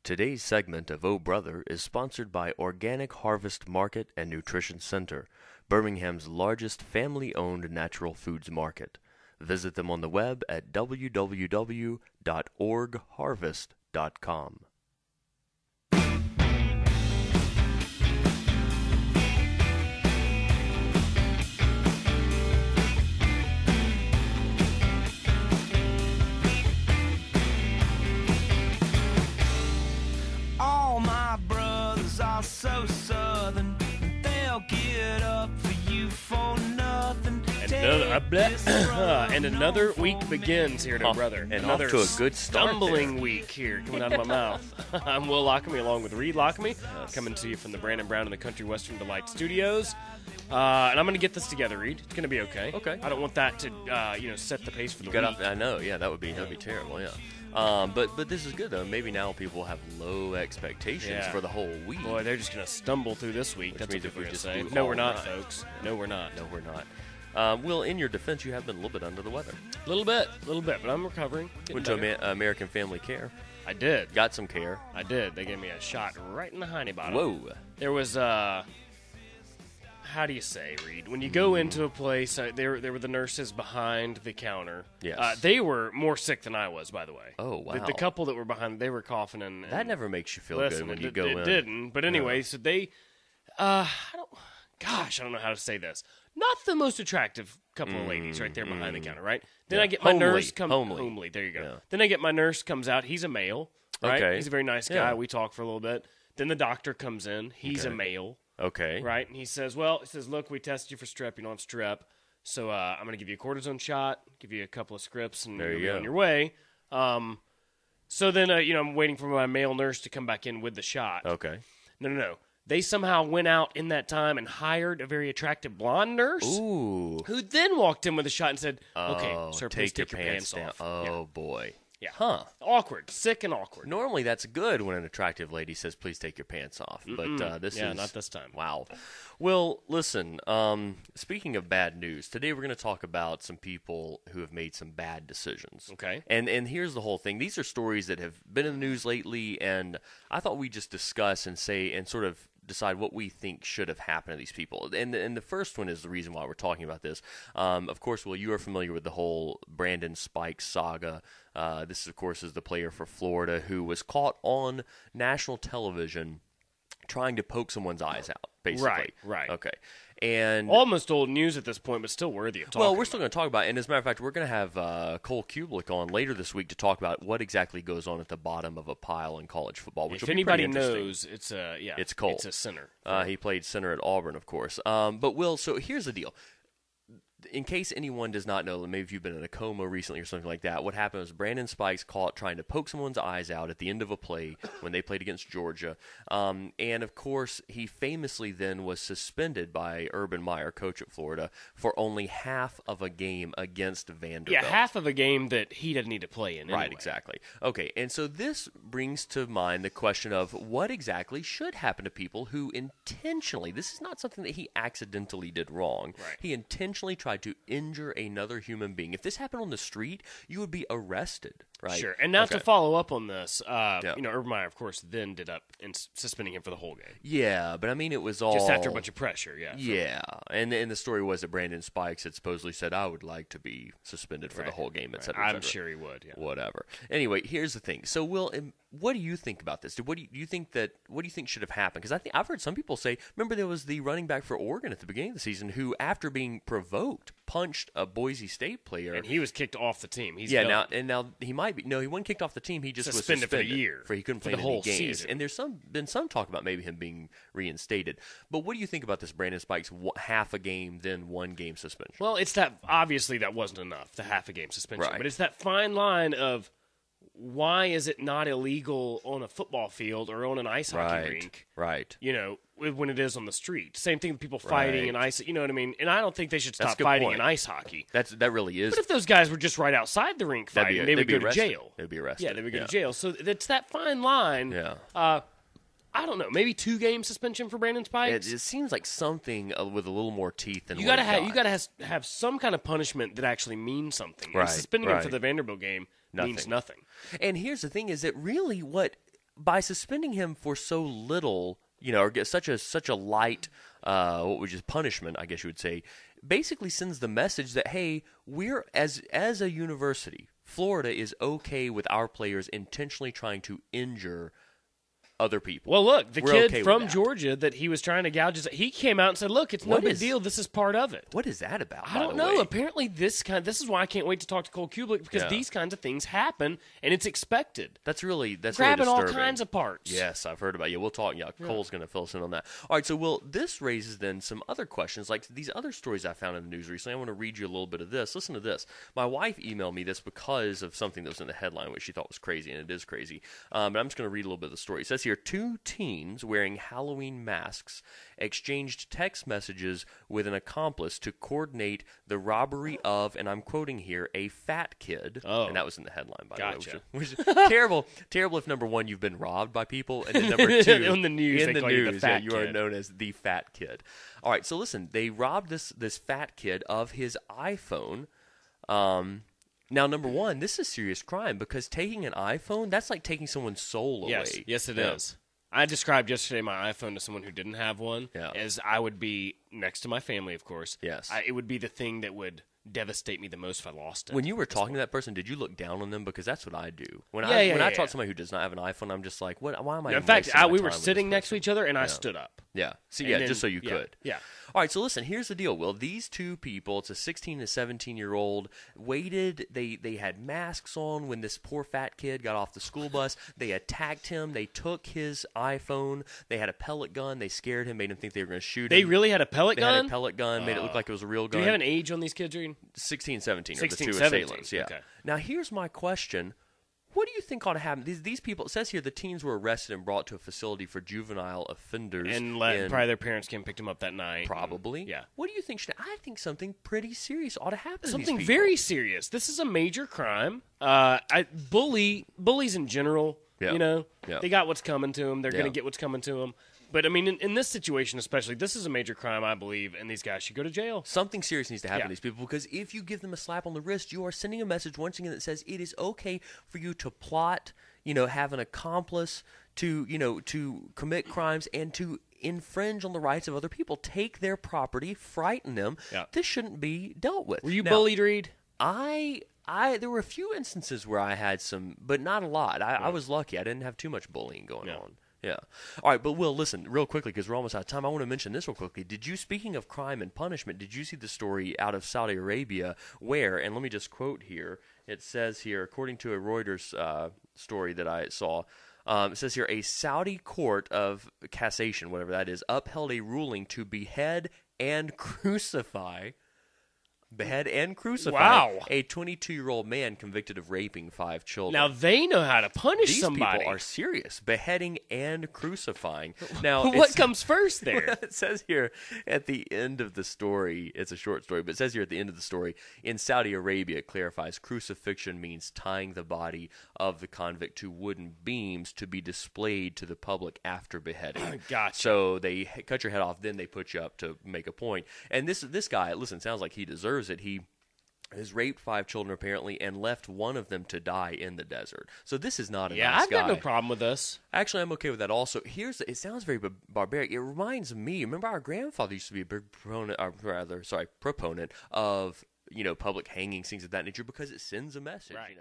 Today's segment of Oh Brother is sponsored by Organic Harvest Market and Nutrition Center, Birmingham's largest family-owned natural foods market. Visit them on the web at www.orgharvest.com. All my brothers are so southern, they'll get up for you for nothing. And another week begins here, to brother. And another off to a good start stumbling week here coming out of my mouth. I'm Will Lochamy along with Reed Lochamy, coming to you from the Brandon Brown and the Country Western Delight Studios. And I'm going to get this together, Reed. It's going to be okay. Okay. I don't want that to set the pace for the week. I know, yeah, that'd be terrible, yeah. But this is good though. Maybe now people have low expectations for the whole week. Boy, they're just going to stumble through this week. Which That's means what if we they're going to just say. do No, we're not, all right. folks. No, we're not. No, we're not. Will, in your defense, you have been a little bit under the weather. A little bit, but I'm recovering. Went to American Family Care. I did. Got some care. I did. They gave me a shot right in the hiney bottom. Whoa. There was how do you say, Reed? When you go into a place, there were the nurses behind the counter. Yes. They were more sick than I was, by the way. Oh, wow. The couple that were behind, they were coughing and That never makes you feel listen, good when you go in. It didn't. But anyway, so they, I don't know how to say this. Not the most attractive couple of ladies right there behind the counter, right? Then I get my nurse come homely. There you go. Yeah. Then I get my nurse comes out. He's a male, right? Okay. He's a very nice guy. Yeah. We talk for a little bit. Then the doctor comes in. He's a male. Okay. Right? And he says, look, we tested you for strep. You don't have strep. So I'm going to give you a cortisone shot, give you a couple of scripts, and There you you're go. on your way. So then, I'm waiting for my male nurse to come back in with the shot. Okay. No. They somehow went out in that time and hired a very attractive blonde nurse. Ooh. Who then walked in with a shot and said, okay, Oh, sir, please take your pants down. off. Oh, boy. Yeah. Huh. Awkward. Sick and awkward. Normally that's good when an attractive lady says, please take your pants off. But this is... Yeah, not this time. Wow. Well, listen, speaking of bad news, today we're going to talk about some people who have made some bad decisions. Okay. And here's the whole thing. These are stories that have been in the news lately, and I thought we'd just discuss and say and sort of decide what we think should have happened to these people. And the first one is the reason why we're talking about this. Of course, Will, you are familiar with the whole Brandon Spikes saga. This, of course, is the player for Florida who was caught on national television trying to poke someone's eyes out, basically. Right. Okay. And Almost old news at this point, but still worthy of talking well, we're still going to talk about it. And as a matter of fact, we're going to have Cole Kubelik on later this week to talk about what exactly goes on at the bottom of a pile in college football, which If will be pretty anybody interesting. knows, It's Cole. It's a center. He played center at Auburn, of course. But, Will, so here's the deal. In case anyone does not know, maybe you've been in a coma recently or something like that, what happened was Brandon Spikes caught trying to poke someone's eyes out at the end of a play when they played against Georgia. And, of course, he famously then was suspended by Urban Meyer, coach at Florida, for only half of a game against Vanderbilt. Yeah, half of a game that he doesn't need to play in. Right, anyway. exactly. Okay, and so this brings to mind the question of what exactly should happen to people who intentionally, this is not something that he accidentally did wrong. Right. He intentionally tried to injure another human being. If this happened on the street, you would be arrested, right? Sure. And now to follow up on this, Yeah. Urban Meyer, of course, then did up in suspending him for the whole game. Yeah, but I mean, it was all... Just after a bunch of pressure, yeah. Yeah, and the story was that Brandon Spikes had supposedly said, I would like to be suspended for the whole game, et cetera, et I'm cetera. sure he would, yeah. Whatever. Anyway, here's the thing. So, Will, what do you think about this? What do you think should have happened? Because I've heard some people say, remember there was the running back for Oregon at the beginning of the season who, after being provoked, punched a Boise State player. And he was kicked off the team. He's now he might be. No, he wasn't kicked off the team. He just Suspended was for suspended the year. He couldn't For play the in any whole games. season. And there's been some talk about maybe him being reinstated. But what do you think about this Brandon Spikes half a game, then 1 game suspension? Well, it's that obviously that wasn't enough, the half a game suspension. Right. But it's that fine line of why is it not illegal on a football field or on an ice hockey rink? Right. When it is on the street. Same thing with people fighting in ice. You know what I mean? And I don't think they should That's a stop good fighting point. in ice hockey. That really is. But if those guys were just right outside the rink fighting, they would be go to arrested. jail. They'd be arrested. Yeah, they would go to jail. So it's that fine line. Yeah. I don't know. Maybe 2-game suspension for Brandon Spikes. It seems like something with a little more teeth than You what gotta he have got. have some kind of punishment that actually means something. Right, And suspending him right. for the Vanderbilt game means nothing. And here's the thing: is that really what by suspending him for so little, or get such a light, punishment, I guess you would say, basically sends the message that, hey, we're as a university, Florida is okay with our players intentionally trying to injure other people. Well, look, the kid okay from Georgia that he was trying to gouge, he came out and said, look, it's no big deal. This is part of it. What is that about? I don't know. Apparently, this is why I can't wait to talk to Cole Kublik, because these kinds of things happen, and it's expected. That's really grabbing really all kinds of parts. Yes, I've heard about it. Yeah, we'll talk. Yeah, Cole's going to fill us in on that. All right, so, Will, this raises then some other questions, like these other stories I found in the news recently. I want to read you a little bit of this. Listen to this. My wife emailed me this because of something that was in the headline, which she thought was crazy, and it is crazy. But I'm just going to read a little bit of the story. It says here, 2 teens wearing Halloween masks exchanged text messages with an accomplice to coordinate the robbery of, and I'm quoting here, a fat kid. Oh. And that was in the headline, by the way. Which is terrible if, number one, you've been robbed by people, and then number two, in the news, you are known as the fat kid. All right, so listen, they robbed this fat kid of his iPhone. Now, number one, this is serious crime, because taking an iPhone, that's like taking someone's soul away. Yes, it is. I described yesterday my iPhone to someone who didn't have one as I would be next to my family, of course. Yes. It would be the thing that would devastate me the most if I lost it. When you were talking to that person, did you look down on them? Because that's what I do. When I talk to somebody who does not have an iPhone, I'm just like, what? Why am I? In fact, we were sitting next to each other, and I stood up. Yeah. So just so you could. Yeah. All right, so listen, here's the deal, Will. These two people, it's a 16 and 17-year-old, waited. They had masks on when this poor fat kid got off the school bus. They attacked him. They took his iPhone. They had a pellet gun. They scared him, made him think they were going to shoot him. They really had a pellet gun? They had a pellet gun, made it look like it was a real gun. Do you have an age on these kids, Reed? 16, 17 are the 16, two 17. assailants, yeah. Okay. Now, here's my question. What do you think ought to happen? These people, it says here, the teens were arrested and brought to a facility for juvenile offenders. And probably their parents came and picked them up that night. Probably. Yeah. What do you think? I think something pretty serious ought to happen to these Something people. very serious. This is a major crime. Bullies in general, they got what's coming to them. They're going to get what's coming to them. But, I mean, in this situation especially, this is a major crime, I believe, and these guys should go to jail. Something serious needs to happen to these people, because if you give them a slap on the wrist, you are sending a message once again that says it is okay for you to plot, have an accomplice to commit crimes and to infringe on the rights of other people, take their property, frighten them. Yeah. This shouldn't be dealt with. Were you bullied, Reed? There were a few instances where I had some, but not a lot. I was lucky. I didn't have too much bullying going on. Yeah. All right, but Will, listen, real quickly, because we're almost out of time, I want to mention this real quickly. Speaking of crime and punishment, did you see the story out of Saudi Arabia where, and let me just quote here, it says here, according to a Reuters story that I saw, it says here, a Saudi court of cassation, whatever that is, upheld a ruling to behead and crucify a 22-year-old man convicted of raping 5 children. Now, they know how to punish somebody. These people are serious. Beheading and crucifying. Now, what comes first there? It says here at the end of the story, it's a short story, but it says here at the end of the story, in Saudi Arabia, it clarifies, crucifixion means tying the body of the convict to wooden beams to be displayed to the public after beheading. Gotcha. So they cut your head off, then they put you up to make a point. And this guy, listen, sounds like he deserves it. He has raped 5 children apparently and left one of them to die in the desert. So this is not a nice guy. I've got no problem with this. Actually, I'm okay with that also. It sounds very barbaric. It reminds me, remember our grandfather used to be a big proponent of, public hangings, things of that nature, because it sends a message. Right.